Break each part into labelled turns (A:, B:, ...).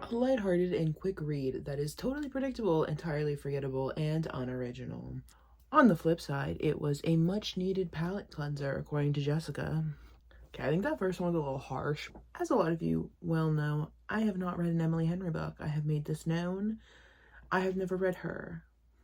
A: A lighthearted and quick read that is totally predictable, entirely forgettable, and unoriginal. On the flip side, it was a much needed palate cleanser, according to Jessica. Okay, I think that first one was a little harsh. As a lot of you well know, I have not read an Emily Henry book. I have made this known. I have never read her.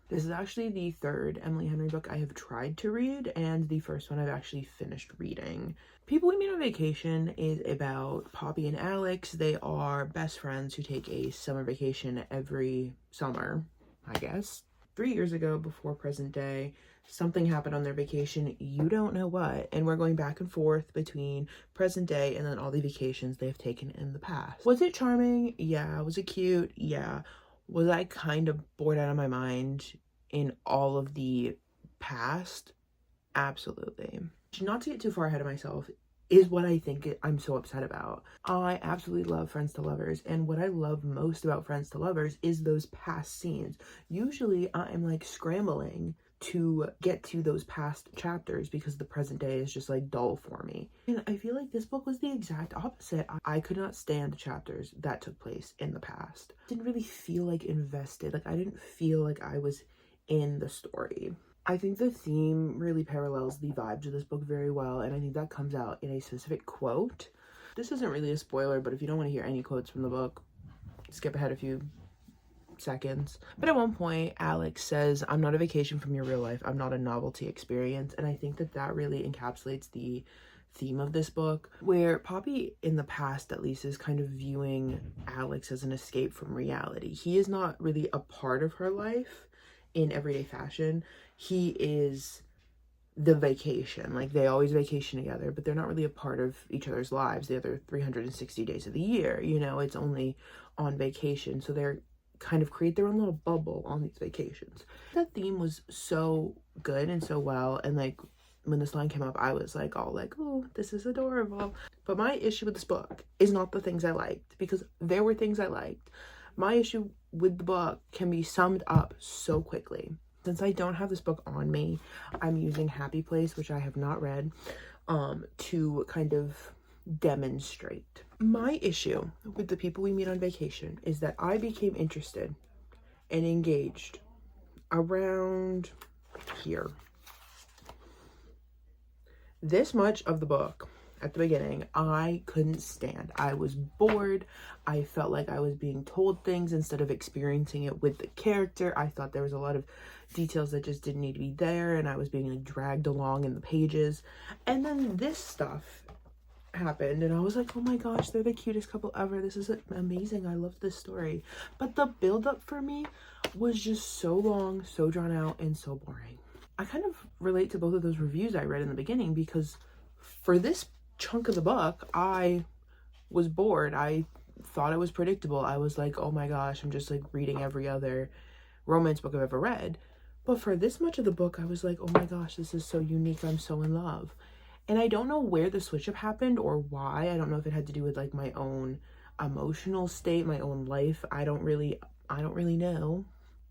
A: This is actually the third Emily Henry book I have tried to read, and the first one I've actually finished reading. People We Meet on Vacation is about Poppy and Alex. They are best friends who take a summer vacation every summer, I guess. 3 years ago, before present day, something happened on their vacation. You don't know what, and we're going back and forth between present day and then all the vacations they've taken in the past. Was it charming? Yeah. Was it cute? Yeah. Was I kind of bored out of my mind in all of the past? Absolutely. Not to get too far ahead of myself is what I think I'm so upset about. I absolutely love Friends to Lovers, and what I love most about Friends to Lovers is those past scenes. Usually I'm like scrambling to get to those past chapters because the present day is just like dull for me. And I feel like this book was the exact opposite. I could not stand the chapters that took place in the past. Didn't really feel like invested. Like I didn't feel like I was in the story. I think the theme really parallels the vibes of this book very well, and I think that comes out in a specific quote. This isn't really a spoiler, but if you don't want to hear any quotes from the book, skip ahead a few seconds. But at one point, Alex says, "I'm not a vacation from your real life. I'm not a novelty experience." And I think that that really encapsulates the theme of this book, where Poppy, in the past at least, is kind of viewing Alex as an escape from reality. He is not really a part of her life in everyday fashion. He is the vacation. Like, they always vacation together, but they're not really a part of each other's lives the other 360 days of the year. You know, it's only on vacation, so they're kind of create their own little bubble on these vacations. That theme was so good and so well, and like when this line came up, I was like all like, oh, this is adorable. But my issue with this book is not the things I liked, because there were things I liked. My issue with the book can be summed up so quickly. Since I don't have this book on me, I'm using Happy Place, which I have not read, to kind of demonstrate. My issue with The People We Meet on Vacation is that I became interested and engaged around here. This much of the book at the beginning, I couldn't stand. I was bored. I felt like I was being told things instead of experiencing it with the character. I thought there was a lot of details that just didn't need to be there, and I was being like dragged along in the pages. And then this stuff happened, and I was like, oh my gosh, they're the cutest couple ever. This is amazing. I love this story. But the build-up for me was just so long, so drawn out, and so boring. I kind of relate to both of those reviews I read in the beginning, because for this chunk of the book, I was bored. I thought it was predictable. I was like, oh my gosh, I'm just like reading every other romance book I've ever read. But for this much of the book, I was like, oh my gosh, this is so unique. I'm so in love. And I don't know where the switch up happened or why. I don't know if it had to do with like my own emotional state, my own life. I don't really know.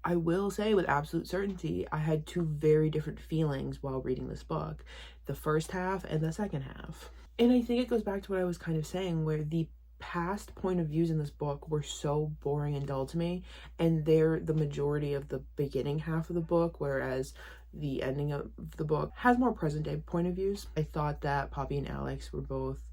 A: I will say with absolute certainty, I had two very different feelings while reading this book, the first half and the second half. And I think it goes back to what I was kind of saying, where the past point of views in this book were so boring and dull to me, and they're the majority of the beginning half of the book, whereas the ending of the book has more present day point of views. I thought that Poppy and Alex were both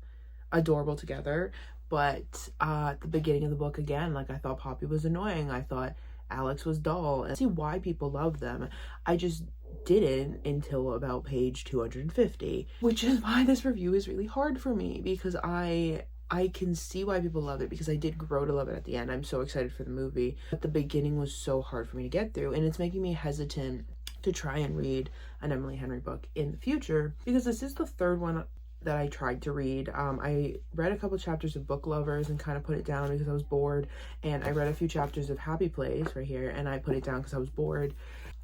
A: adorable together, but at the beginning of the book, again, like, I thought Poppy was annoying. I thought Alex was dull, and I see why people love them. I just didn't until about page 250, which is why this review is really hard for me, because I can see why people love it, because I did grow to love it at the end. I'm so excited for the movie, but the beginning was so hard for me to get through, and it's making me hesitant to try and read an Emily Henry book in the future, because this is the third one that I tried to read. I read a couple chapters of Book Lovers and kind of put it down because I was bored, and I read a few chapters of Happy Place right here, and I put it down because I was bored.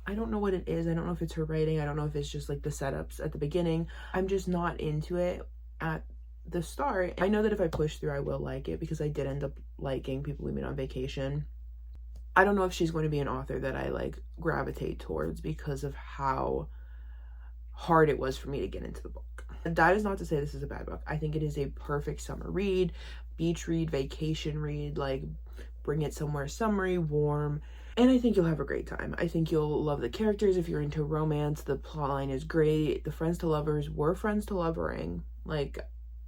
A: I don't know what it is. I don't know if it's her writing. I don't know if it's just like the setups at the beginning. I'm just not into it at the start. I know that if I push through, I will like it, because I did end up liking People We Meet on Vacation. I don't know if she's going to be an author that I like gravitate towards because of how hard it was for me to get into the book. That is not to say this is a bad book. I think it is a perfect summer read, beach read, vacation read, like bring it somewhere summery, warm, and I think you'll have a great time. I think you'll love the characters. If you're into romance, the plotline is great. The friends to lovers were friends to lovering. Like,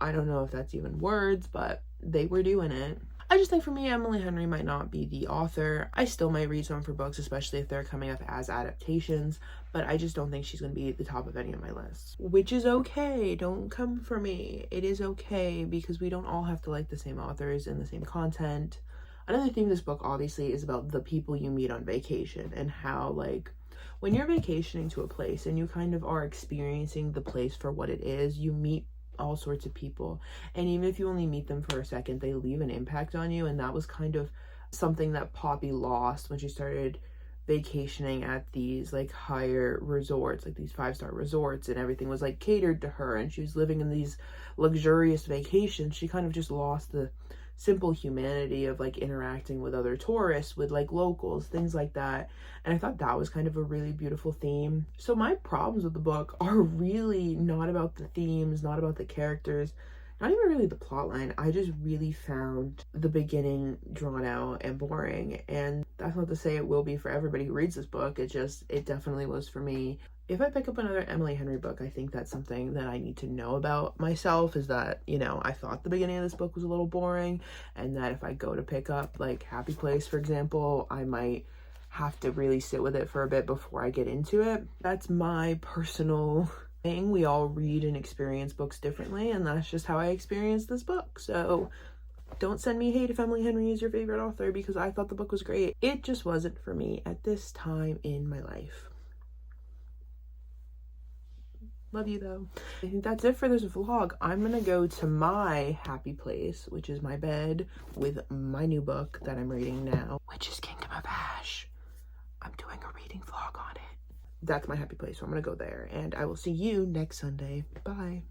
A: I don't know if that's even words, but they were doing it. I just think for me, Emily Henry might not be the author. I still might read some of her books, especially if they're coming up as adaptations, but I just don't think she's going to be at the top of any of my lists. Which is okay. Don't come for me. It is okay, because we don't all have to like the same authors and the same content. Another theme of this book, obviously, is about the people you meet on vacation, and how, like, when you're vacationing to a place and you kind of are experiencing the place for what it is, you meet all sorts of people, and even if you only meet them for a second, they leave an impact on you. And that was kind of something that Poppy lost when she started vacationing at these like higher resorts, like these 5-star resorts, and everything was like catered to her, and she was living in these luxurious vacations. She kind of just lost the simple humanity of like interacting with other tourists, with like locals, things like that. And I thought that was kind of a really beautiful theme. So my problems with the book are really not about the themes, not about the characters, not even really the plot line. I just really found the beginning drawn out and boring, and that's not to say it will be for everybody who reads this book. It definitely was for me. If I pick up another Emily Henry book, I think that's something that I need to know about myself, is that, you know, I thought the beginning of this book was a little boring, and that if I go to pick up like Happy Place, for example, I might have to really sit with it for a bit before I get into it. That's my personal thing. We all read and experience books differently, and that's just how I experienced this book. So don't send me hate if Emily Henry is your favorite author, because I thought the book was great. It just wasn't for me at this time in my life. Love you though. I think that's it for this vlog. I'm gonna go to my happy place, which is my bed, with my new book that I'm reading now, which is Kingdom of Ash. I'm doing a reading vlog on it. That's my happy place, so I'm gonna go there, and I will see you next Sunday. Bye.